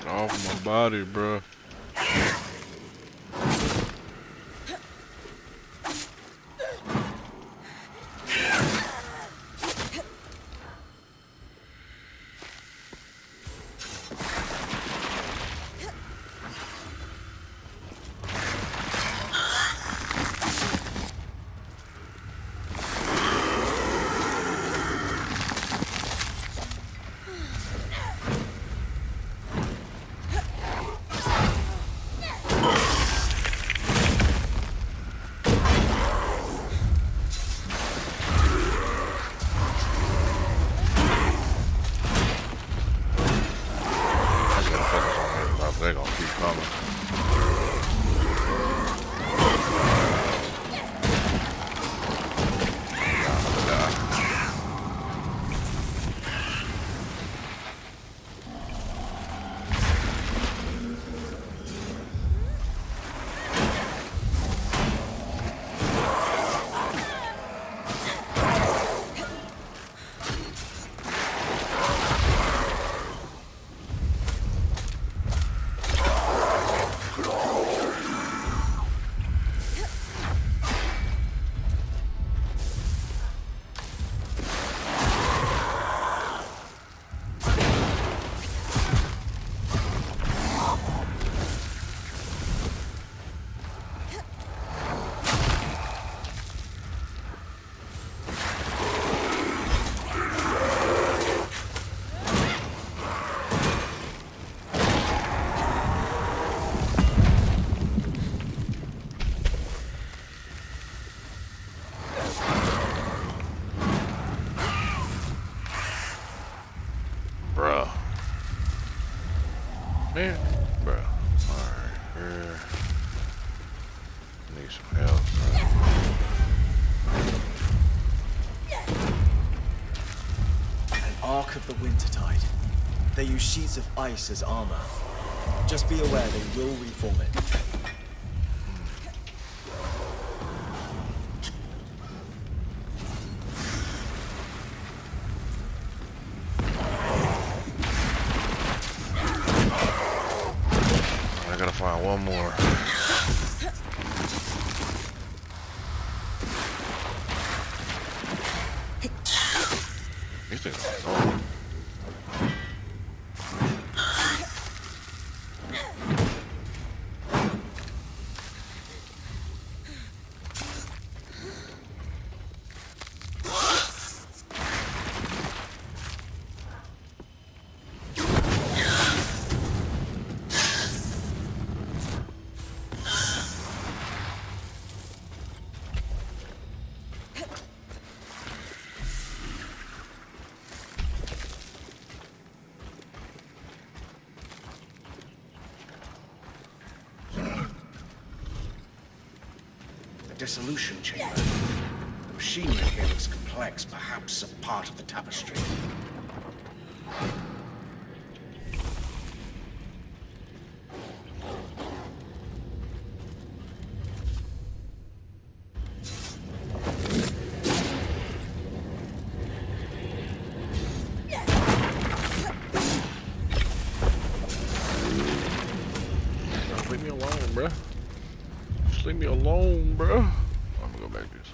Off my body, bruh. They're gonna keep coming. Bruh. Man, bruh. Alright, here. Need some help, bruh. An Ark of the Wintertide. They use sheets of ice as armor. Just be aware they will reform it. I gotta find one more. These things are long. Dissolution chamber. The machinery here looks complex, perhaps a part of the tapestry. Leave me alone, bruh. Just leave me alone, bro. I'm gonna go back to this.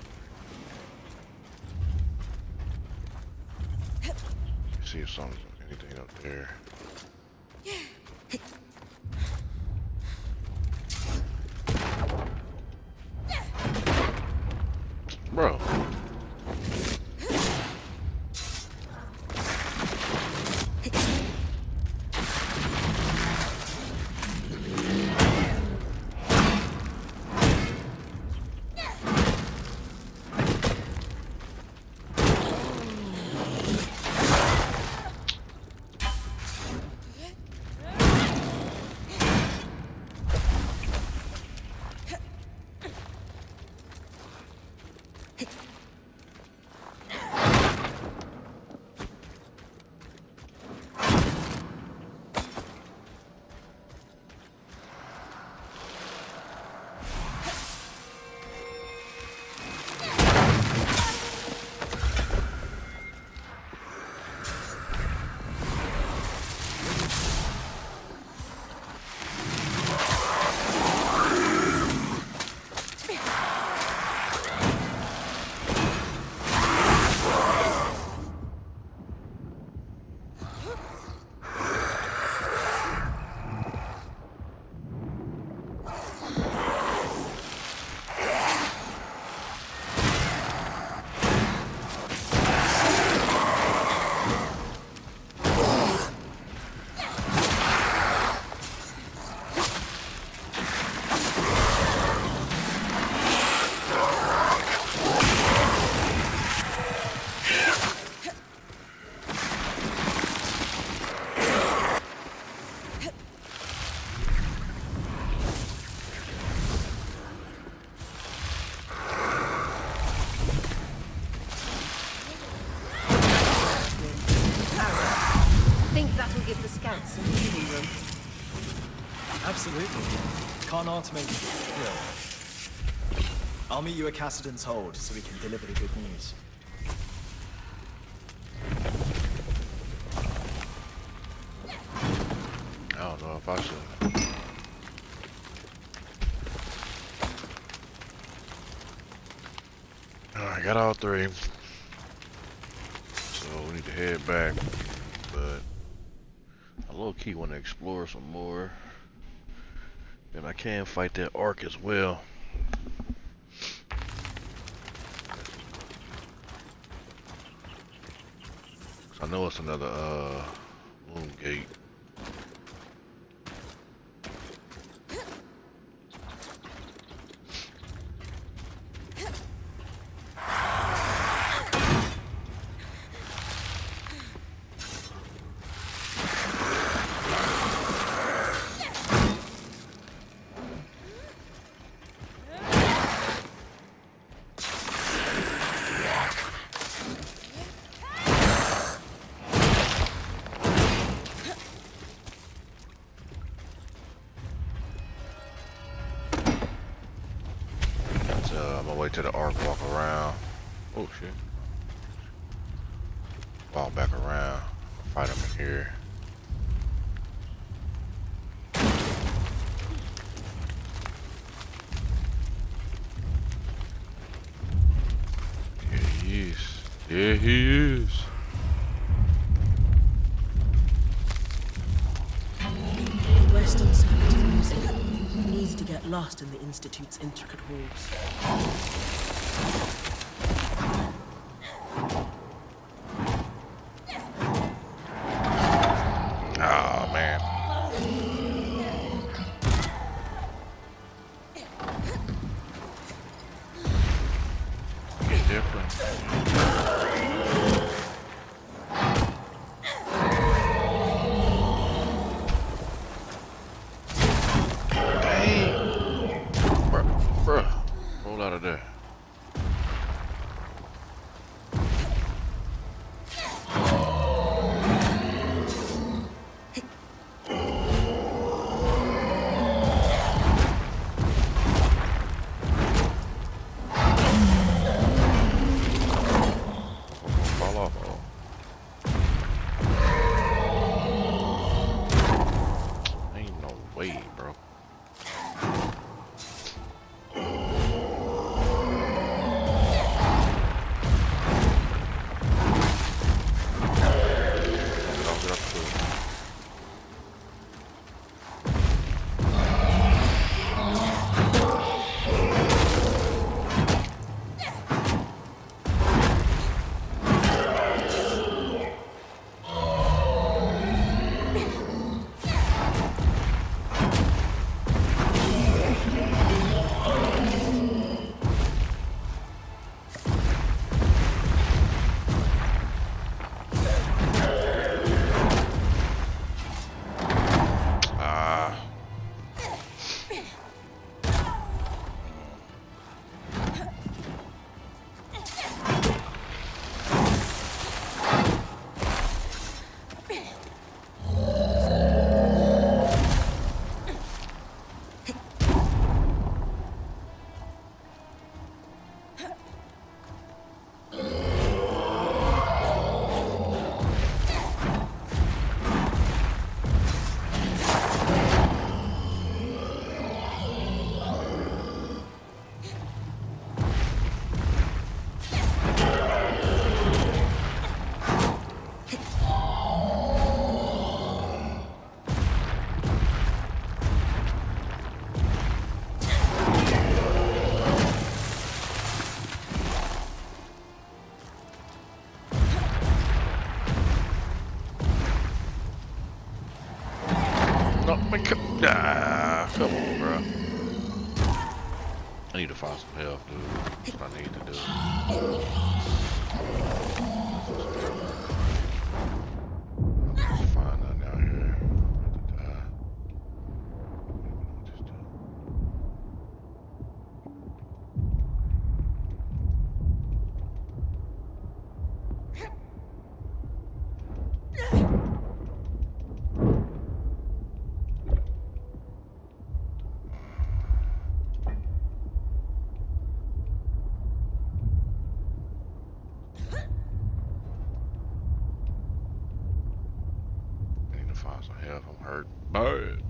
see if something, anything up there. Bro. Give the scouts some breathing room. Absolutely. Can't automate the drill. I'll meet you at Cassidy's hold so we can deliver the good news. I don't know if I should. Alright, got all three. So we need to head back. But I low-key want to explore some more. And I can fight that arc as well. I know it's another moon gate. I'm gonna wait till the arc walk around. Oh shit. Walk back around. Fight him in here. There he is. There he is. The western side of the museum needs to get lost in the Institute's intricate walls. Oh man. Get different. Dang. Bruh. Roll out of there. Come on, bro. I need to find some health, dude. That's what I need to do. Find nothing out here. Find some help. I'm hurt bad.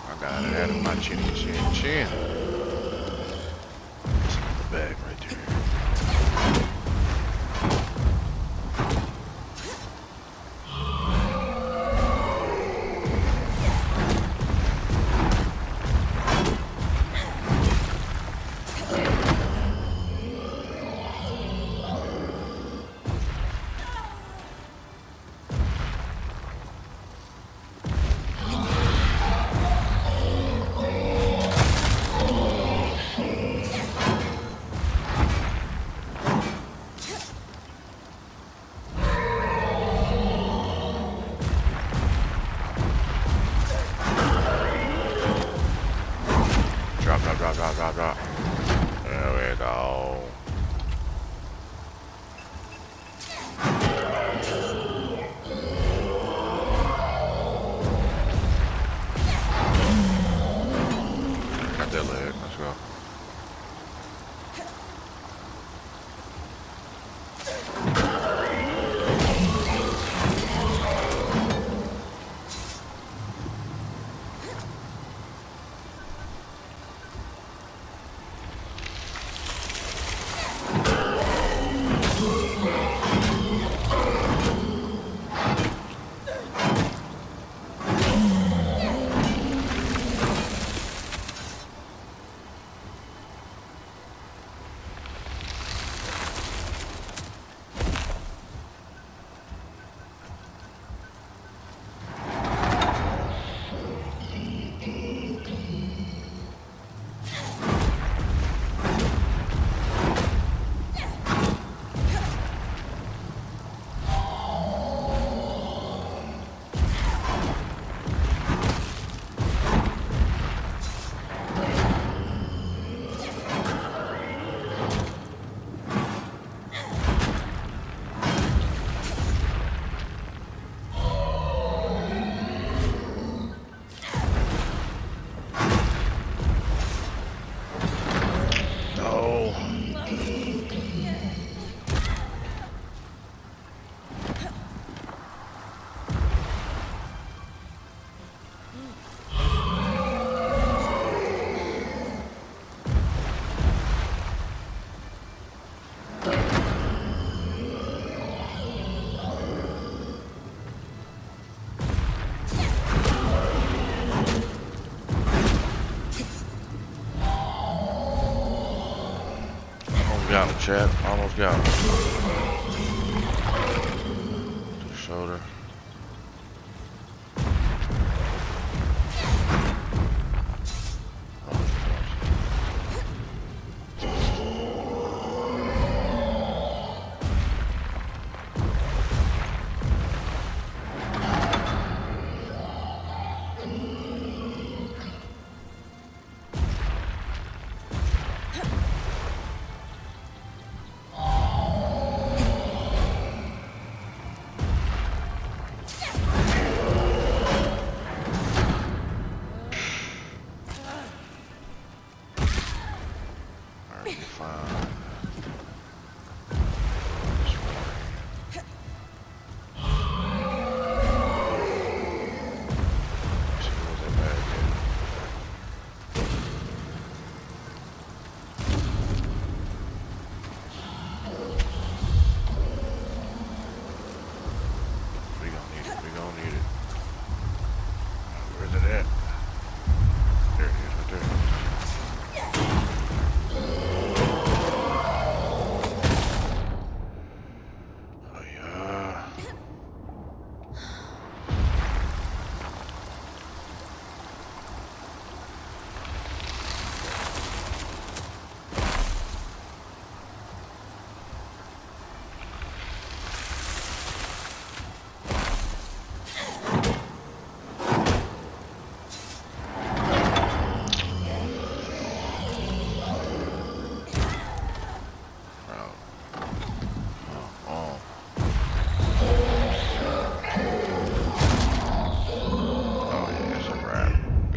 I got it out of my chin. It's in the bag right there. Drop. There we go. Got that leg. Let's go. Got him, Chad. Almost got him. To the shoulder. gonna need it. Where's it at? There it is, right there. Oh yeah.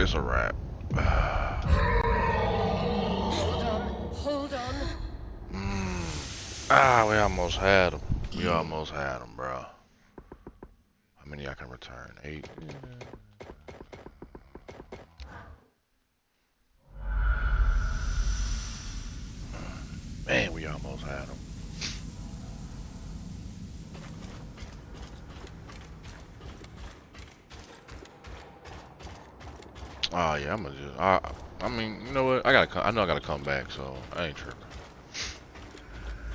It's a wrap. Hold on. We almost had him. We almost had him, bro. How many I can return? 8. Man, we almost had him. Oh yeah, I'm gonna just. I mean, you know what? I know I gotta come back, so I ain't tripping.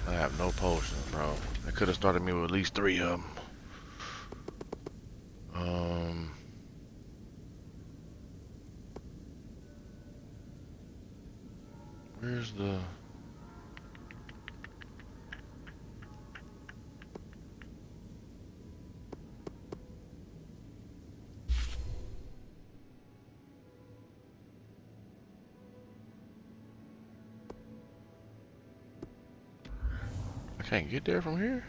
I have no potions, bro. They could have started me with at least 3 of them. Where's the? I can't get there from here?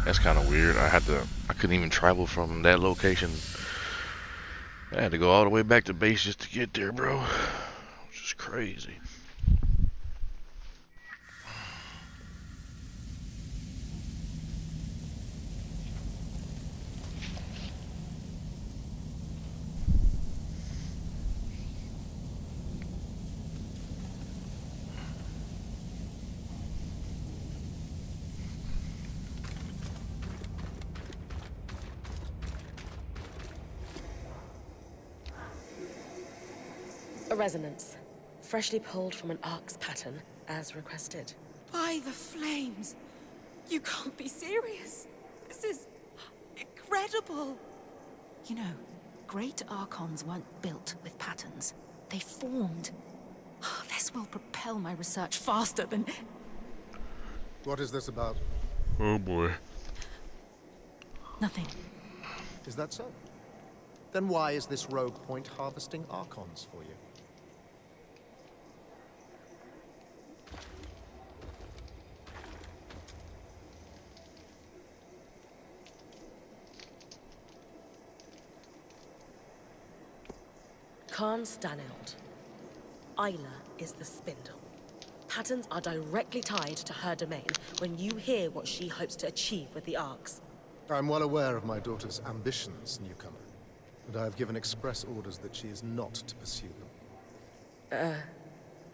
That's kind of weird. I couldn't even travel from that location. I had to go all the way back to base just to get there, bro. Which is crazy. A resonance, freshly pulled from an ark's pattern, as requested. By the flames! You can't be serious. This is incredible. You know, great archons weren't built with patterns. They formed. This will propel my research faster than... What is this about? Oh boy. Nothing. Is that so? Then why is this rogue point harvesting archons for you? Khan Stanild. Isla is the spindle. Patterns are directly tied to her domain when you hear what she hopes to achieve with the arcs. I'm well aware of my daughter's ambitions, newcomer. And I have given express orders that she is not to pursue them.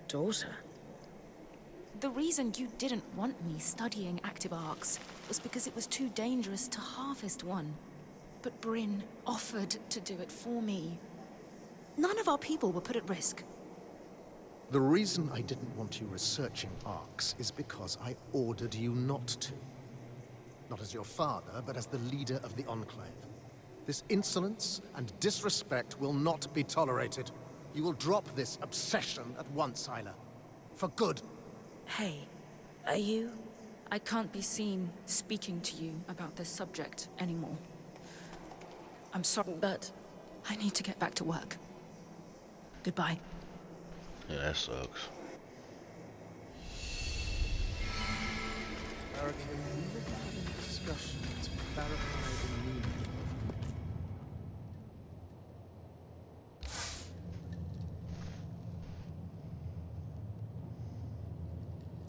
Daughter? The reason you didn't want me studying active arcs was because it was too dangerous to harvest one. But Bryn offered to do it for me. None of our people were put at risk. The reason I didn't want you researching arcs is because I ordered you not to. Not as your father, but as the leader of the Enclave. This insolence and disrespect will not be tolerated. You will drop this obsession at once, Isla. For good. Hey, are you... I can't be seen speaking to you about this subject anymore. I'm sorry, but... I need to get back to work. Goodbye. Yeah, that sucks. Eric, we needed to have a discussion to clarify the meaning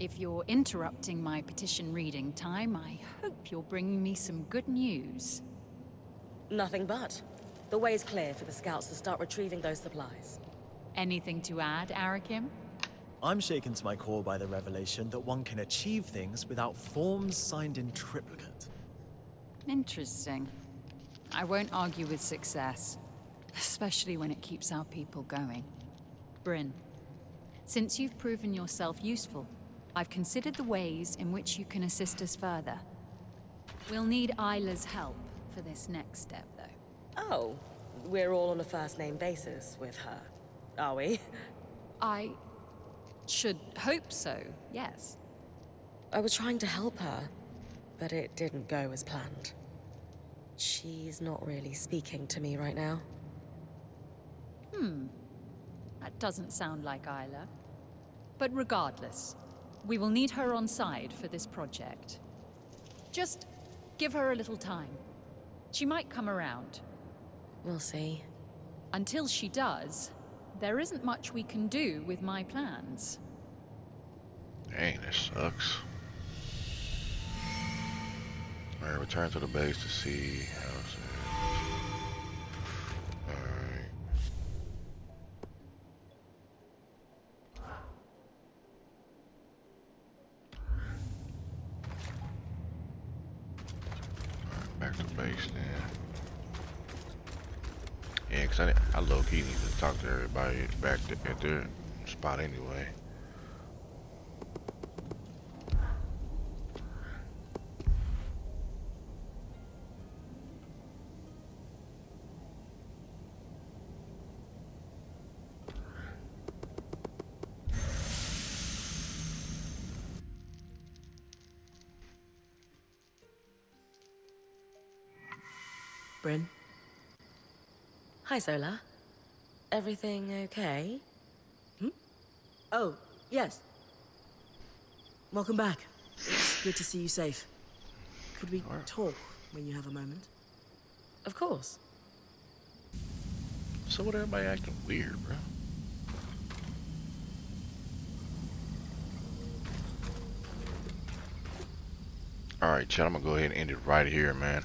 If you're interrupting my petition reading time, I hope you're bringing me some good news. Nothing but. The way's clear for the scouts to start retrieving those supplies. Anything to add, Arakim? I'm shaken to my core by the revelation that one can achieve things without forms signed in triplicate. Interesting. I won't argue with success, especially when it keeps our people going. Bryn, since you've proven yourself useful, I've considered the ways in which you can assist us further. We'll need Isla's help for this next step, though. Oh, we're all on a first-name basis with her, are we? I should hope so, yes. I was trying to help her, but it didn't go as planned. She's not really speaking to me right now. That doesn't sound like Isla. But regardless, we will need her on side for this project. Just give her a little time. She might come around. We'll see. Until she does, there isn't much we can do with my plans. Dang, this sucks. Alright, return to the base to see how it's. Alright. Alright, back to base then. Yeah, cause I low-key need to talk to everybody back at their spot anyway. Bryn? Hi, Zola. Everything okay? Oh, yes. Welcome back. It's good to see you safe. Could we talk when you have a moment? Of course. So what, everybody acting weird, bro? Alright, chat, I'm gonna go ahead and end it right here, man.